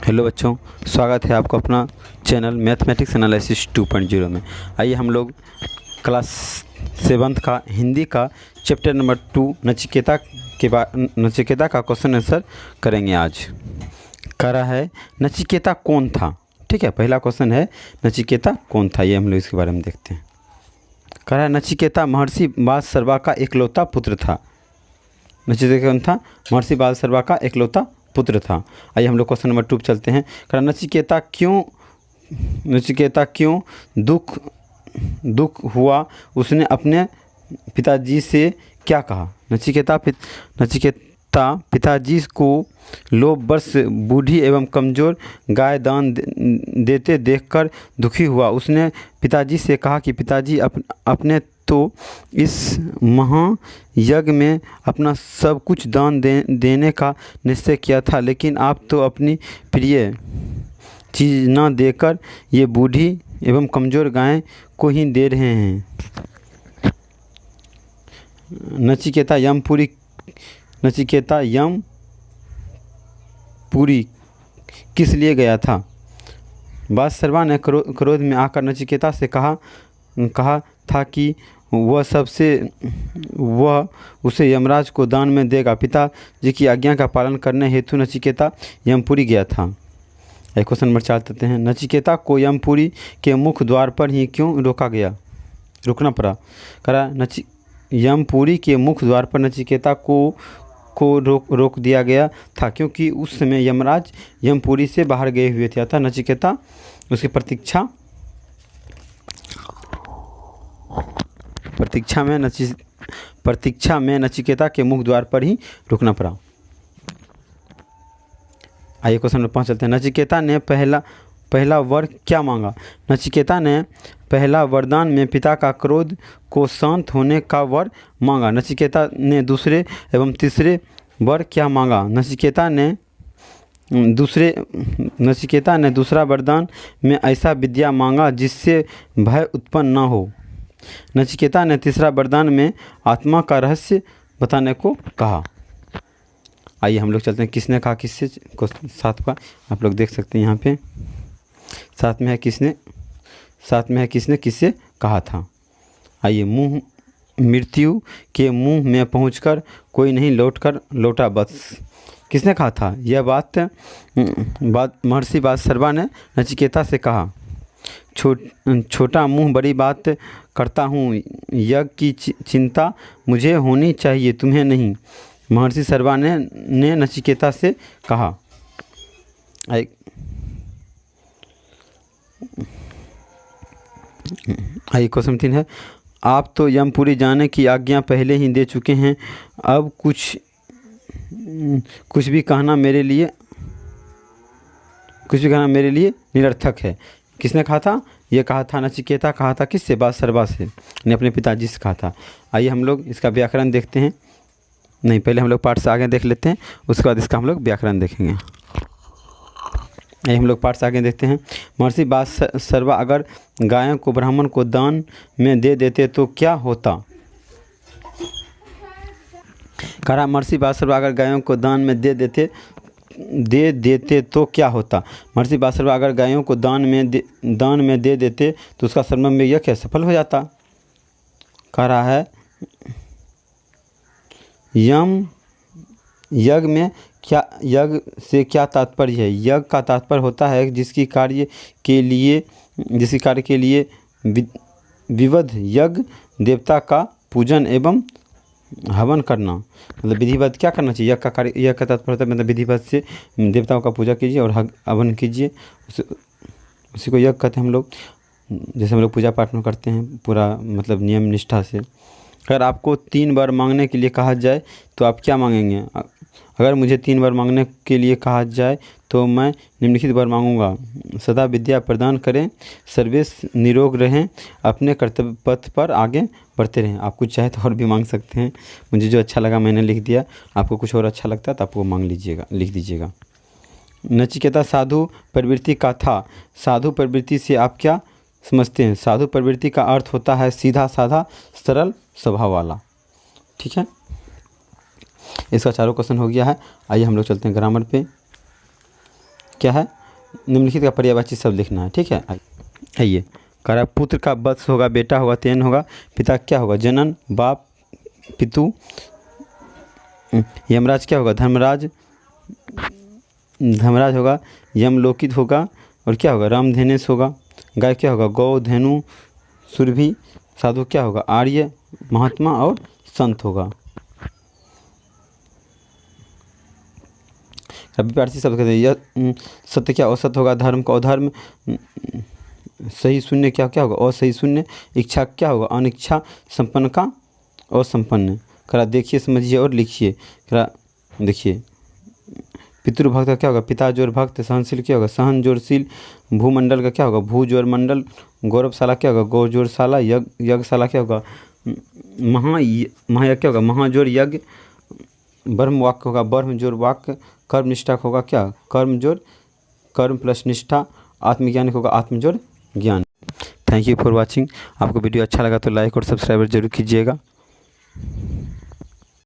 Hello बच्चों, स्वागत है आपको अपना चैनल मैथमेटिक्स एनालिसिस 2.0 में। आइए हम लोग क्लास 7 का हिंदी का चैप्टर नंबर 2 नचिकेता का क्वेश्चन आंसर करेंगे। आज कह रहा है नचिकेता कौन था। ठीक है, पहला क्वेश्चन है नचिकेता कौन था, ये हम लोग इसके बारे में देखते हैं। कह रहा है नचिकेता महर्षि बालसर्वा का इकलौता पुत्र था। नचिकेता कौन था? महर्षि बालसर्वा का इकलौता पुत्र था। आइए हम लोग क्वेश्चन नंबर 2 पे चलते हैं। कारण नचिकेता क्यों दुख हुआ, उसने अपने पिताजी से क्या कहा? नचिकेता पिताजी को लोभ बूढ़ी एवं कमज़ोर गाय दान देते देखकर दुखी हुआ। उसने पिताजी से कहा कि पिताजी अपने तो इस महायज्ञ में अपना सब कुछ दान देने का निश्चय किया था, लेकिन आप तो अपनी प्रिय चीज़ न देकर ये बूढ़ी एवं कमज़ोर गाय को ही दे रहे हैं। नचिकेता यमपुरी किस लिए गया था? बालसर्वा ने क्रोध में आकर नचिकेता से कहा था कि वह उसे यमराज को दान में देगा। पिताजी की आज्ञा का पालन करने हेतु नचिकेता यमपुरी गया था। एक क्वेश्चन नंबर 4 देते हैं। नचिकेता को यमपुरी के मुख्य द्वार पर ही क्यों रुकना पड़ा? करा यमपुरी के मुख्य द्वार पर नचिकेता को रोक दिया गया था क्योंकि उस समय यमराज यमपुरी से बाहर गए हुए थे। अतः नचिकेता उसकी प्रतीक्षा में नचिकेता के मुख्य द्वार पर ही रुकना पड़ा। आइए क्वेश्चन नंबर 5 चलते हैं। नचिकेता ने पहला वर क्या मांगा? नचिकेता ने पहला वरदान में पिता का क्रोध को शांत होने का वर मांगा। नचिकेता ने दूसरे एवं तीसरे वर क्या मांगा? नचिकेता ने दूसरा वरदान में ऐसा विद्या मांगा जिससे भय उत्पन्न न हो। नचिकेता ने तीसरा वरदान में आत्मा का रहस्य बताने को कहा। आइए हम लोग चलते हैं किसने कहा किससे। साथ का आप लोग देख सकते हैं यहाँ पे साथ में है किसने किससे कहा था। आइए मृत्यु के मुंह में पहुंचकर कोई नहीं लौटा बस। किसने कहा था? यह बात महर्षि बालसर्वा ने नचिकेता से कहा। छोटा मुंह बड़ी बात करता हूँ, यज्ञ की चिंता मुझे होनी चाहिए, तुम्हें नहीं, महर्षि सर्वा ने नचिकेता से कहा। आइए क्वेश्चन 3 है। आप तो यमपुरी जाने की आज्ञा पहले ही दे चुके हैं, अब कुछ भी कहना मेरे लिए निरर्थक है। किसने कहा था? ये कहा था नचिकेता। कहा था किससे? बालसर्वा से, ने अपने पिताजी से कहा था। आइए हम लोग इसका व्याकरण देखते हैं। नहीं, पहले हम लोग पाठ से आगे देख लेते हैं, उसके बाद इसका हम लोग व्याकरण देखेंगे। आइए हम लोग पाठ से आगे देखते हैं। महर्षि बालसर्वा अगर गायों को ब्राह्मण को दान में दे देते तो क्या होता? कहा महर्षि बालसर्वा अगर गायों को दान में दे देते तो क्या होता? महर्षि बालसर्वा अगर गायों को दान में दे देते तो उसका सर्वम यज्ञ सफल हो जाता। कह रहा है यज्ञ में यज्ञ से क्या तात्पर्य है? यज्ञ का तात्पर्य होता है जिसकी कार्य के लिए विविध यज्ञ देवता का पूजन एवं हवन करना। मतलब विधिवत क्या करना चाहिए? यज्ञ का तात्पर्य होता है मतलब विधिवत से देवताओं का पूजा कीजिए और हवन कीजिए, उसी को यज्ञ कहते हैं हम लोग। जैसे हम लोग पूजा पाठ में करते हैं पूरा मतलब नियम निष्ठा से। अगर आपको 3 बार मांगने के लिए कहा जाए तो आप क्या मांगेंगे? अगर मुझे 3 बार मांगने के लिए कहा जाए तो मैं निम्नलिखित बार मांगूंगा। सदा विद्या प्रदान करें, सर्वेश निरोग रहें, अपने कर्तव्य पथ पर आगे बढ़ते रहें। आप कुछ चाहे तो और भी मांग सकते हैं, मुझे जो अच्छा लगा मैंने लिख दिया। आपको कुछ और अच्छा लगता है तो आपको लिख दीजिएगा। नचिकेता साधु प्रवृत्ति का था। साधु प्रवृत्ति से आप क्या समझते हैं? साधु प्रवृत्ति का अर्थ होता है सीधा साधा सरल स्वभाव वाला। ठीक है, इसका चारों क्वेश्चन हो गया है। आइए हम लोग चलते हैं ग्रामर पे। क्या है? निम्नलिखित का पर्यायवाची शब्द लिखना है, ठीक है। आइए, कह रहा है पुत्र का वत्स होगा, बेटा होगा, तेन होगा, पिता क्या होगा, जनन, बाप, पितु, यमराज क्या होगा, धर्मराज, धर्मराज होगा, यमलोकित होगा, और क्या होगा, रामधेनुष होगा, गाय क्या होगा, गौ, धेनु, सुरभि, साधु क्या होगा, आर्य, महात्मा और संत होगा। विपरीत शब्द कहते हैं, यह सत्य क्या असत होगा, धर्म का अधर्म, सही शून्य क्या क्या होगा, असही शून्य, इच्छा क्या होगा, अनिच्छा, संपन्न का असंपन्न। करा देखिए, समझिए और लिखिए। करा देखिए, पितृभक्त का क्या होगा, पिता जोर भक्त, सहनशील क्या होगा, सहन जोरशील, भूमंडल का क्या होगा, भू जोर मंडल, गौरवशाला क्या होगा, गौ जोरशाला, यज्ञशाला क्या होगा, महायज्ञ क्या होगा, महाजोर यज्ञ, ब्रह्म वाक्य होगा, ब्रह्म जोर वाक्य, कर्म निष्ठा होगा क्या, कर्म जोर कर्म प्लस निष्ठा, आत्मज्ञान होगा, आत्मजोर ज्ञान। Thank you for watching. आपको वीडियो अच्छा लगा तो लाइक और सब्सक्राइब जरूर कीजिएगा।